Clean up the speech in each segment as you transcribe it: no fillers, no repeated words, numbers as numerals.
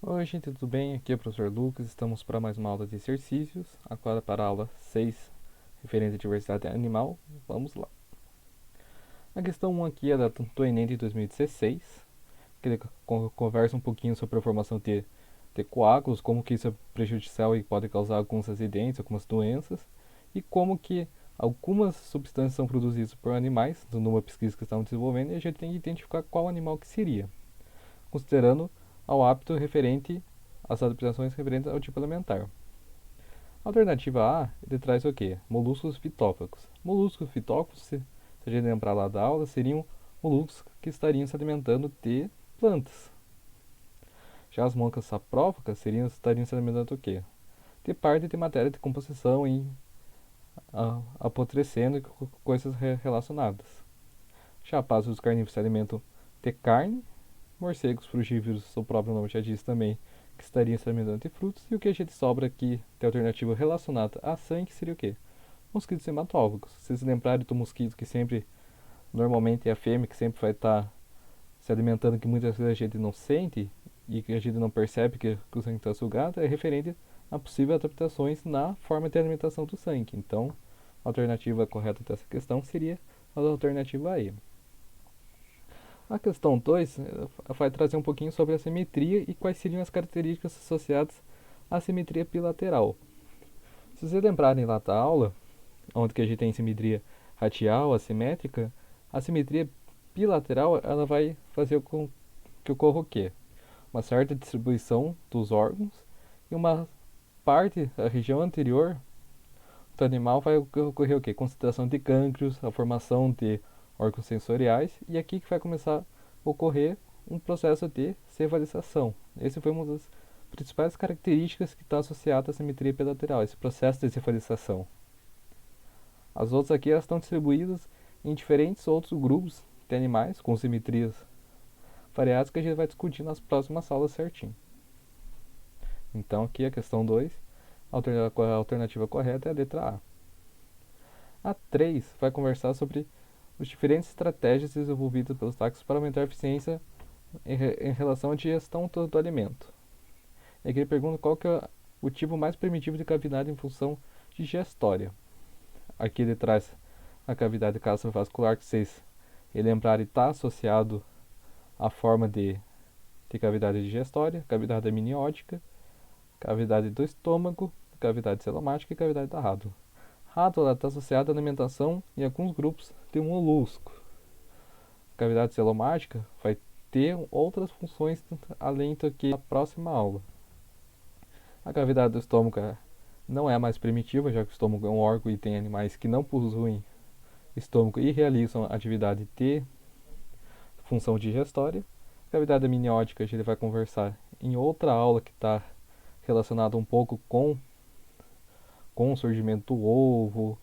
Oi, gente, tudo bem? Aqui é o professor Lucas. Estamos para mais uma aula de exercícios. Agora para a aula 6, referente à diversidade animal. Vamos lá. A questão 1 aqui é do Enem de 2016, que ele conversa um pouquinho sobre a formação de coágulos, como que isso é prejudicial e pode causar alguns acidentes, algumas doenças, e como que algumas substâncias são produzidas por animais, numa pesquisa que estamos desenvolvendo, e a gente tem que identificar qual animal que seria, considerando ao hábito referente às adaptações referentes ao tipo alimentar. A alternativa A, ele traz o quê? Moluscos fitófagos. Moluscos fitófagos, se a gente lembrar lá da aula, seriam moluscos que estariam se alimentando de plantas. Já as moncas saprófagas estariam se alimentando do quê? De parte de matéria de composição e apodrecendo e coisas relacionadas. Chapados dos carnívoros se alimentam de carne. Morcegos frugívoros, o próprio nome já diz também, que estariam se alimentando de frutos. E o que a gente sobra aqui de alternativa relacionada a sangue seria o quê? Mosquitos hematófagos. Se vocês lembrarem do mosquito que sempre, normalmente é a fêmea que sempre vai estar se alimentando, que muitas vezes a gente não sente e que a gente não percebe que o sangue está sugado, é referente a possíveis adaptações na forma de alimentação do sangue. Então, a alternativa correta dessa questão seria a alternativa E. A questão 2 vai trazer um pouquinho sobre a simetria e quais seriam as características associadas à simetria bilateral. Se vocês lembrarem lá da aula, onde que a gente tem simetria radial, assimétrica, a simetria bilateral ela vai fazer com que ocorra o quê? Uma certa distribuição dos órgãos e uma parte, a região anterior do animal vai ocorrer o quê? Concentração de gânglios, a formação de órgãos sensoriais, e aqui que vai começar a ocorrer um processo de cefalização. Esse foi uma das principais características que está associada à simetria bilateral, esse processo de cefalização. As outras aqui elas estão distribuídas em diferentes outros grupos de animais com simetrias variadas que a gente vai discutir nas próximas aulas certinho. Então aqui a questão 2, a alternativa correta é a letra A. A 3 vai conversar sobre as diferentes estratégias desenvolvidas pelos táxis para aumentar a eficiência em relação à digestão do alimento. E aqui ele pergunta qual que é o tipo mais primitivo de cavidade em função digestória. Aqui ele traz a cavidade gastrovascular, que vocês lembrarem está associado à forma de cavidade digestória, cavidade amniótica, cavidade do estômago, cavidade celomática e cavidade da rádula. Rádula está associada à alimentação em alguns grupos de molusco. A cavidade celomática vai ter outras funções além do que a próxima aula. A cavidade do estômago não é a mais primitiva, já que o estômago é um órgão e tem animais que não possuem estômago e realizam atividade de função digestória. A cavidade amniótica a gente vai conversar em outra aula que está relacionada um pouco com o surgimento do ovo,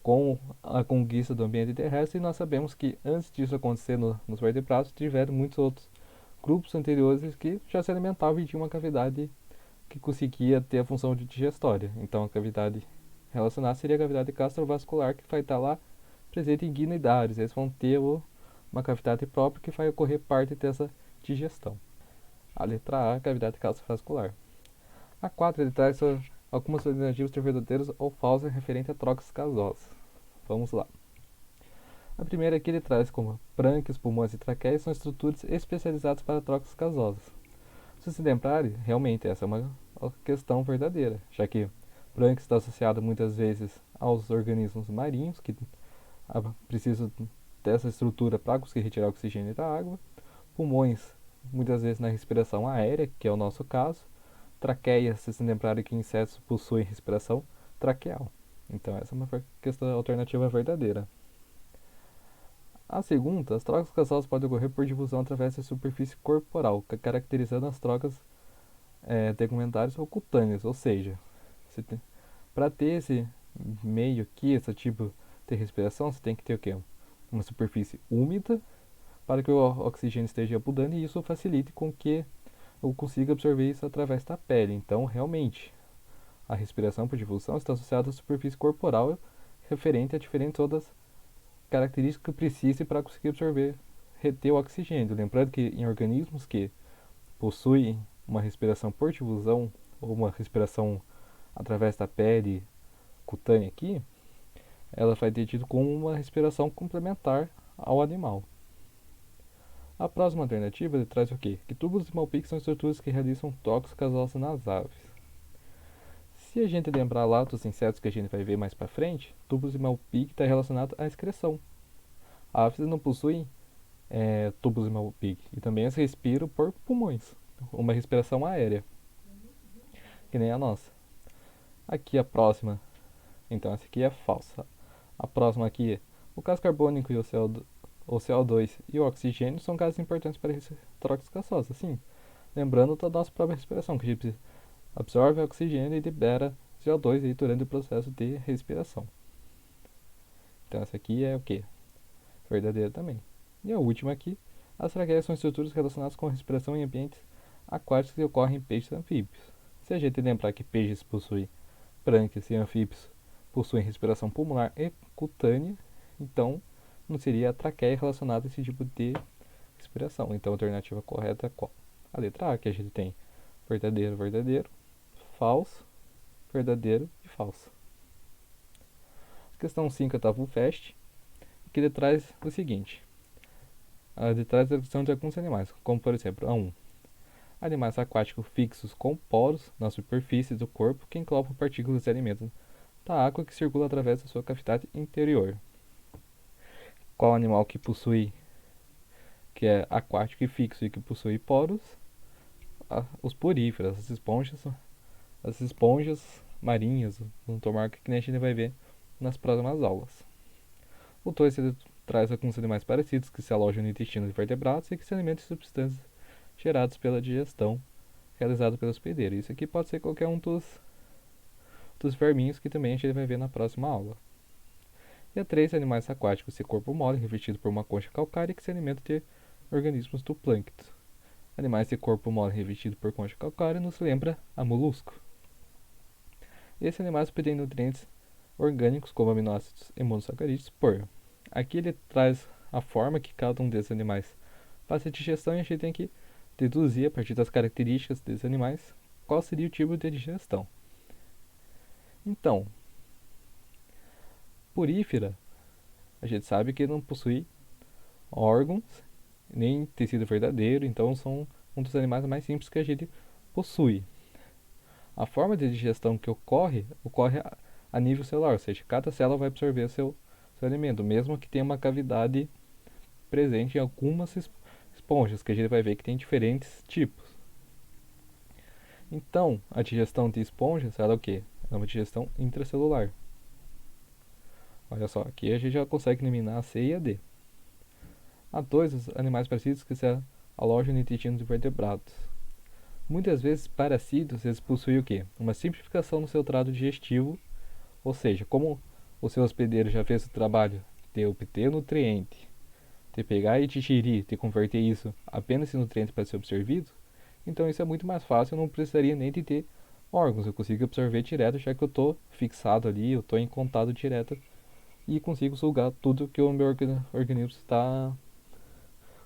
com a conquista do ambiente terrestre, e nós sabemos que antes disso acontecer nos vertebrados, tiveram muitos outros grupos anteriores que já se alimentavam e tinham uma cavidade que conseguia ter a função de digestória. Então a cavidade relacionada seria a cavidade gastrovascular, que vai estar lá presente em guinidários. Eles vão ter uma cavidade própria que vai ocorrer parte dessa digestão. A letra A, cavidade gastrovascular. A 4 ele traz algumas alternativas de verdadeiras ou falsas referente a trocas gasosas. Vamos lá. A primeira aqui ele traz como brânquios, pulmões e traqueias são estruturas especializadas para trocas gasosas. Se se lembrarem, realmente essa é uma questão verdadeira, já que brânquios está associado muitas vezes aos organismos marinhos que precisam dessa estrutura para conseguir retirar o oxigênio da água. Pulmões, muitas vezes na respiração aérea, que é o nosso caso. Traqueias, se lembrarem que insetos possuem respiração traqueal. Então essa é uma questão alternativa verdadeira. A segunda, as trocas gasosas podem ocorrer por difusão através da superfície corporal, caracterizando as trocas tegumentares ou cutâneas, ou seja, para ter esse meio aqui, esse tipo de respiração, você tem que ter o quê? Uma superfície úmida para que o oxigênio esteja abundante e isso facilite com que eu consiga absorver isso através da pele. Então, realmente, a respiração por difusão está associada à superfície corporal referente a diferentes outras características que precise para conseguir absorver, reter o oxigênio. Lembrando que em organismos que possuem uma respiração por difusão ou uma respiração através da pele cutânea aqui, ela vai ter tido como uma respiração complementar ao animal. A próxima alternativa ele traz o quê? Que túbulos de Malpighi são estruturas que realizam trocas casosas nas aves. Se a gente lembrar lá dos insetos que a gente vai ver mais para frente, túbulos de Malpighi está relacionado à excreção. Aves não possuem túbulos de Malpighi e também elas respiram por pulmões, uma respiração aérea, que nem a nossa. Aqui a próxima, então essa aqui é falsa. A próxima aqui, o gás carbônico e o CO2 e o oxigênio são gases importantes para trocas gasosas, sim. Lembrando da nossa própria respiração, que a gente absorve oxigênio e libera CO2 aí durante o processo de respiração. Então essa aqui é o que? Verdadeira também. E a última aqui, as traqueias são estruturas relacionadas com a respiração em ambientes aquáticos que ocorrem em peixes e anfíbios. Se a gente lembrar que peixes possuem brânquias e anfíbios possuem respiração pulmonar e cutânea, então não seria a traqueia relacionada a esse tipo de respiração. Então a alternativa correta é qual? A letra A, que a gente tem verdadeiro, verdadeiro, falso, verdadeiro e falso. Questão 5 da VUFEST, que ele traz o seguinte. Ele traz a descrição de alguns animais, como por exemplo, a 1. Animais aquáticos fixos com poros na superfície do corpo que englobam partículas de alimentos da água que circula através da sua cavidade interior. Qual animal que possui, que é aquático e fixo e que possui poros? Os poríferos, as esponjas marinhas, no tomar que a gente vai ver nas próximas aulas. O 2 traz alguns animais parecidos que se alojam no intestino de vertebrados e que se alimentam de substâncias geradas pela digestão realizada pelo hospedeiro. Isso aqui pode ser qualquer um dos verminhos que também a gente vai ver na próxima aula. E a 3, animais aquáticos de corpo mole, revestido por uma concha calcária que se alimentam de organismos do plâncton. Animais de corpo mole revestido por concha calcária nos lembra a molusco. Esses animais obtêm nutrientes orgânicos como aminoácidos e monossacarídeos por. Aqui ele traz a forma que cada um desses animais faz a digestão e a gente tem que deduzir a partir das características desses animais qual seria o tipo de digestão. Então, porífera, a gente sabe que não possui órgãos nem tecido verdadeiro, então são um dos animais mais simples que a gente possui. A forma de digestão que ocorre a nível celular, ou seja, cada célula vai absorver seu alimento, mesmo que tenha uma cavidade presente em algumas esponjas, que a gente vai ver que tem diferentes tipos. Então, a digestão de esponjas é o que? É uma digestão intracelular. Olha só, aqui a gente já consegue eliminar a C e a D. A 2, os animais parecidos que se alojam no intestino de vertebrados. Muitas vezes, parasídeos, eles possuem o quê? Uma simplificação no seu trato digestivo, ou seja, como o seu hospedeiro já fez o trabalho de obter nutriente, de pegar e digerir, de converter isso apenas em nutriente para ser absorvido, então isso é muito mais fácil, eu não precisaria nem de ter órgãos, eu consigo absorver direto, já que eu estou fixado ali, eu estou em contato direto e consigo sugar tudo que o meu organismo está,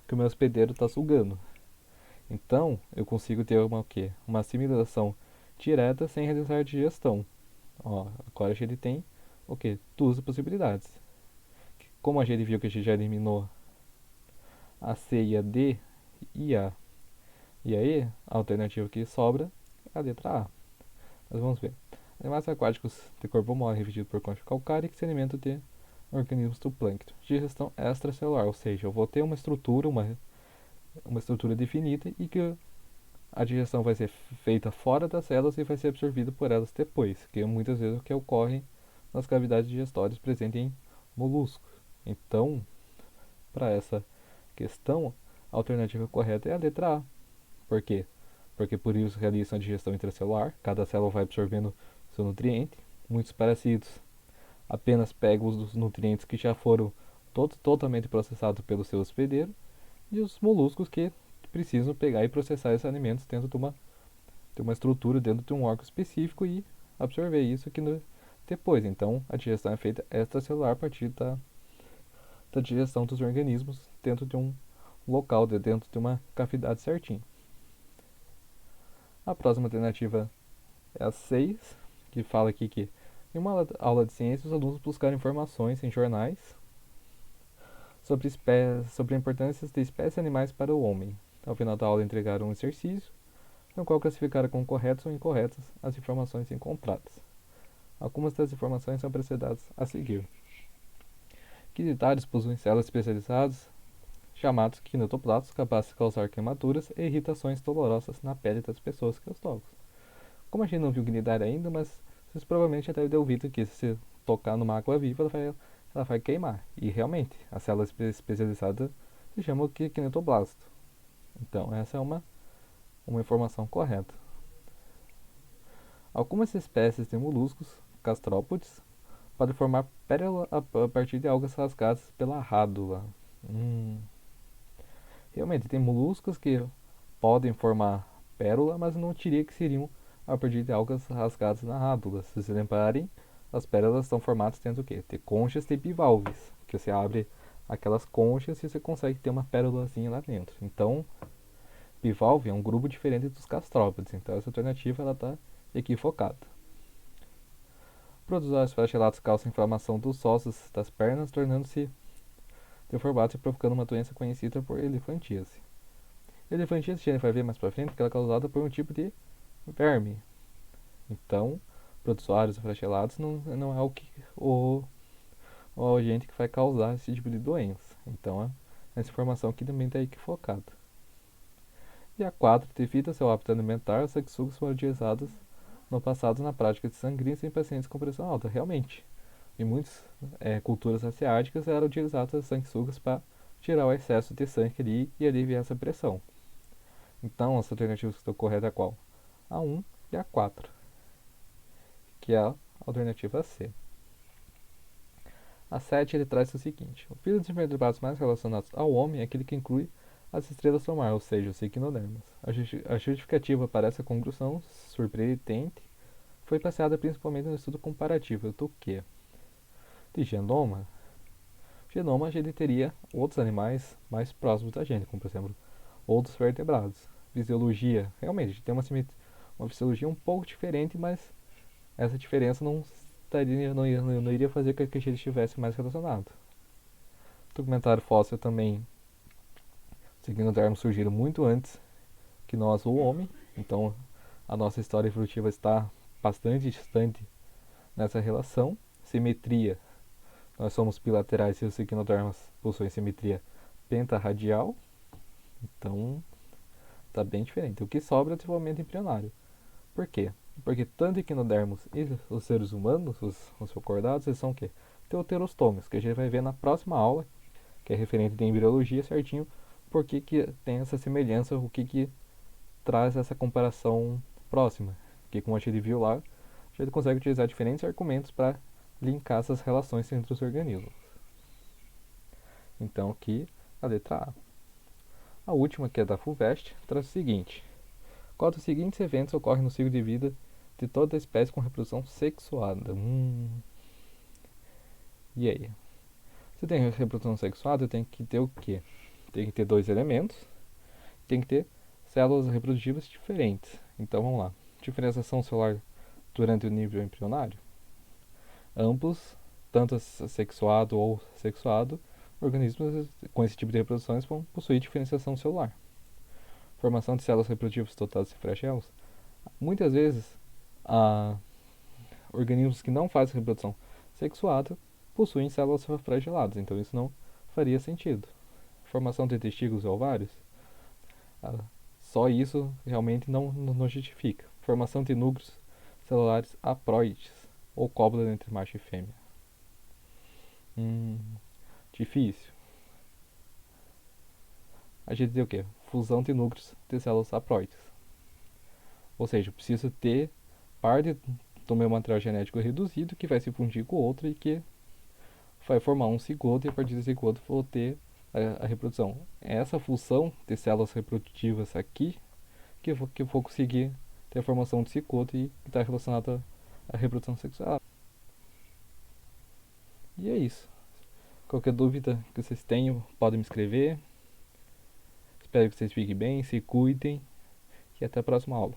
que o meu hospedeiro está sugando. Então, eu consigo ter uma assimilação direta sem realizar digestão. Ó, agora a gente tem duas possibilidades. Como a gente viu que a gente já eliminou a C e a D e aí a alternativa que sobra é a letra A. Mas vamos ver. Animais aquáticos de corpo mole revestido por concha calcária que se alimentam de organismos do plâncton. Digestão extracelular, ou seja, eu vou ter uma estrutura definida e que a digestão vai ser feita fora das células e vai ser absorvida por elas depois, que muitas vezes é o que ocorre nas cavidades digestórias presentes em moluscos. Então, para essa questão, a alternativa correta é a letra A. Por quê? Porque por isso realizam a digestão intracelular, cada célula vai absorvendo seu nutriente. Muitos parasitos apenas pegam os nutrientes que já foram totalmente processados pelo seu hospedeiro, e os moluscos que precisam pegar e processar esses alimentos dentro de uma estrutura, dentro de um órgão específico e absorver isso aqui depois. Então, a digestão é feita extracelular a partir da digestão dos organismos dentro de um local, dentro de uma cavidade certinho. A próxima alternativa é a 6, que fala aqui que em uma aula de ciência os alunos buscaram informações em jornais sobre a importância de espécies animais para o homem. Ao final da aula entregaram um exercício no qual classificaram como corretas ou incorretas as informações encontradas. Algumas das informações são apresentadas a seguir. Quinidários possuem células especializadas chamados quinotoplastos, capazes de causar queimaduras e irritações dolorosas na pele das pessoas que os tocam. Como a gente não viu quinidário ainda, mas vocês provavelmente já devem ter ouvido que se tocar numa água viva, ela vai queimar. E realmente, a célula especializada se chama quinotoblasto. Então, essa é uma informação correta. Algumas espécies de moluscos, gastrópodes, podem formar pérola a partir de algas rasgadas pela rádula. Realmente, tem moluscos que podem formar pérola, mas não diria que seriam a partir de algas rasgadas na rádula. Se vocês lembrarem, as pérolas são formadas dentro do quê? De conchas de bivalves, que você abre aquelas conchas e você consegue ter uma pérolazinha lá dentro. Então, bivalve é um grupo diferente dos gastrópodes, então essa alternativa ela está equivocada. Protozoários flagelados causam inflamação dos ossos das pernas, tornando-se deformados e provocando uma doença conhecida por elefantíase. Elefantíase a gente vai ver mais pra frente que ela é causada por um tipo de verme. Então, protozoários flagelados não é o agente que vai causar esse tipo de doença. Então, essa informação aqui também está equivocada. E a 4, devido ao seu hábito alimentar, os sanguessugas foram utilizados no passado na prática de sangrias em pacientes com pressão alta. Realmente, em muitas culturas asiáticas eram utilizadas as sanguessugas para tirar o excesso de sangue ali e aliviar essa pressão. Então, as alternativas que estão corretas é qual? A 1 e a 4, que é a alternativa C. A 7 ele traz o seguinte: o filho dos invertebrados mais relacionados ao homem é aquele que inclui as estrelas do mar, ou seja, os equinodermas. A justificativa para essa conclusão surpreendente foi baseada principalmente no estudo comparativo do que? De genoma. Genoma a gente teria outros animais mais próximos da gente, como por exemplo outros vertebrados. Fisiologia, realmente, a gente tem uma fisiologia um pouco diferente, mas essa diferença não iria fazer com que a gente estivesse mais relacionado. Documentário fóssil também. Os equinodermos surgiram muito antes que nós, o homem, então a nossa história evolutiva está bastante distante nessa relação. Simetria, nós somos bilaterais e os equinodermos possuem simetria pentarradial, então está bem diferente. O que sobra é o desenvolvimento embrionário. Por quê? Porque tanto equinodermos e os seres humanos, os recordados, eles são o quê? Deuterostômios, que a gente vai ver na próxima aula, que é referente de embriologia certinho, por que tem essa semelhança, o que traz essa comparação próxima. Que como a gente viu lá, a gente consegue utilizar diferentes argumentos para linkar essas relações entre os organismos. Então aqui a letra A. A última, que é da FUVEST, traz o seguinte: qual dos seguintes eventos ocorre no ciclo de vida de toda espécie com reprodução sexuada? E aí? Se tem reprodução sexuada, tem que ter o quê? Tem que ter dois elementos, tem que ter células reprodutivas diferentes. Então vamos lá. Diferenciação celular durante o nível embrionário. Ambos, tanto sexuado ou sexuado, organismos com esse tipo de reproduções vão possuir diferenciação celular. Formação de células reprodutivas dotadas de flagelos. Muitas vezes, organismos que não fazem reprodução sexuada possuem células flageladas, então isso não faria sentido. Formação de testículos e ovários, só isso realmente não justifica. Formação de núcleos celulares haploides, ou cópula entre macho e fêmea. Difícil. A gente tem o quê? Fusão de núcleos de células haploides. Ou seja, preciso ter parte do meu material genético reduzido que vai se fundir com outro e que vai formar um cigoto, e a partir desse cigoto vou ter a reprodução. É essa função de células reprodutivas aqui que eu vou conseguir ter a formação de cigoto e está relacionada à reprodução sexual. E é isso. Qualquer dúvida que vocês tenham, podem me escrever. Espero que vocês fiquem bem, se cuidem e até a próxima aula.